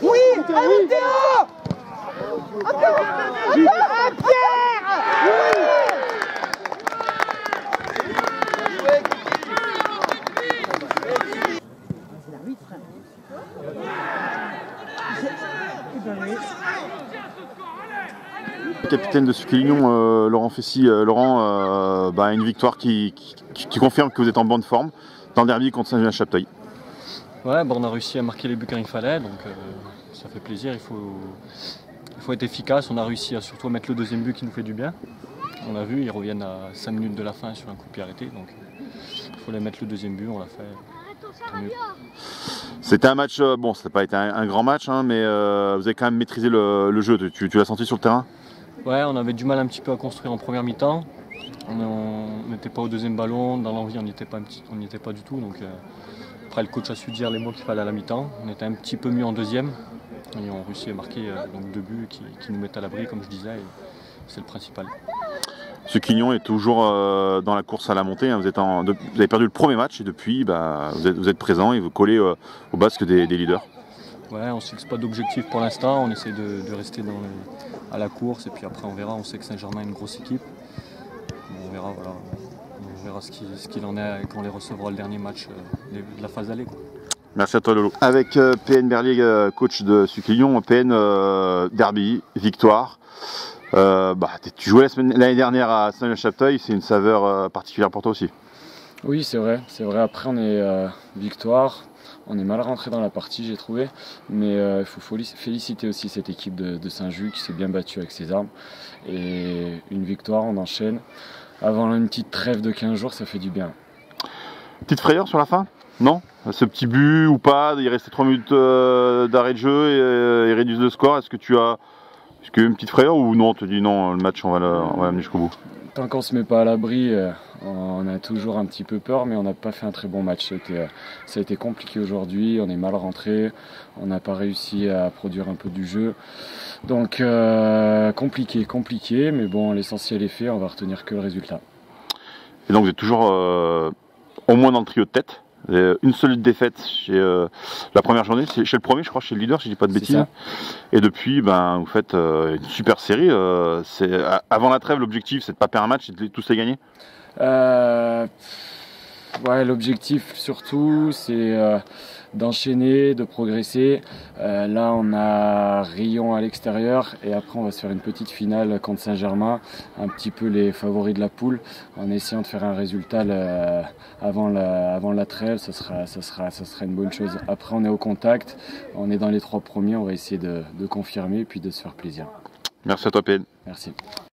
Oui, allez Théo. Pierre. Capitaine de Suquelignon, Laurent Fessy, une victoire qui confirme que vous êtes en bonne forme dans le derby contre Saint-Julien-Chapteuil. Ouais, on a réussi à marquer les buts quand il fallait, donc ça fait plaisir. Il faut être efficace. On a réussi à surtout mettre le deuxième but qui nous fait du bien. On a vu, ils reviennent à 5 minutes de la fin sur un coup de pied arrêté, donc il fallait mettre le deuxième but, on l'a fait. Tant mieux. C'était un match, ça n'a pas été un grand match, mais vous avez quand même maîtrisé le jeu. Tu l'as senti sur le terrain? Ouais, on avait du mal un petit peu à construire en première mi-temps. On n'était pas au deuxième ballon, dans l'envie on n'y était pas du tout. Donc, après le coach a su dire les mots qu'il fallait à la mi-temps. On était un petit peu mieux en deuxième. Et on a réussi à marquer donc 2 buts qui nous mettent à l'abri, comme je disais, et c'est le principal. Suquelignon est toujours dans la course à la montée. Vous avez perdu le premier match et depuis vous êtes présent et vous collez au basque des leaders. Ouais, on ne se fixe pas d'objectif pour l'instant, on essaie de rester à la course et puis après on verra. On sait que Saint-Germain est une grosse équipe. On verra ce qu'il en est quand on les recevra le dernier match de la phase aller. Merci à toi Lolo. Avec PN Berlier, coach de Suquelignon, PN derby, victoire. Tu jouais l'année dernière à Saint-Julien-Chapteuil, c'est une saveur particulière pour toi aussi. Oui, c'est vrai. Après, on est victoire. On est mal rentré dans la partie, j'ai trouvé. Mais il faut féliciter aussi cette équipe de Saint-Just qui s'est bien battue avec ses armes. Et une victoire, on enchaîne. Avant une petite trêve de 15 jours, ça fait du bien. Petite frayeur sur la fin? Non? Ce petit but ou pas? Il restait 3 minutes d'arrêt de jeu et ils réduisent le score. Est-ce que tu as une petite frayeur ou non? On te dit non, le match on va l'amener jusqu'au bout. Tant qu'on ne se met pas à l'abri, on a toujours un petit peu peur, mais on n'a pas fait un très bon match. Ça a été compliqué aujourd'hui, on est mal rentré, on n'a pas réussi à produire un peu du jeu. Donc compliqué, mais bon, l'essentiel est fait, on va retenir que le résultat. Et donc vous êtes toujours au moins dans le trio de tête. Une seule défaite chez la première journée, c'est chez le premier, je crois, chez le leader, si je dis pas de bêtises. Et depuis, vous faites une super série. Avant la trêve, l'objectif, c'est de pas perdre un match, c'est de tous les gagner. Ouais, l'objectif surtout, c'est d'enchaîner, de progresser. Là, on a Rion à l'extérieur et après, on va se faire une petite finale contre Saint-Germain, un petit peu les favoris de la poule, en essayant de faire un résultat avant la trêve. Ça sera une bonne chose. Après, on est au contact, on est dans les 3 premiers, on va essayer de confirmer et puis de se faire plaisir. Merci à toi, PN. Merci.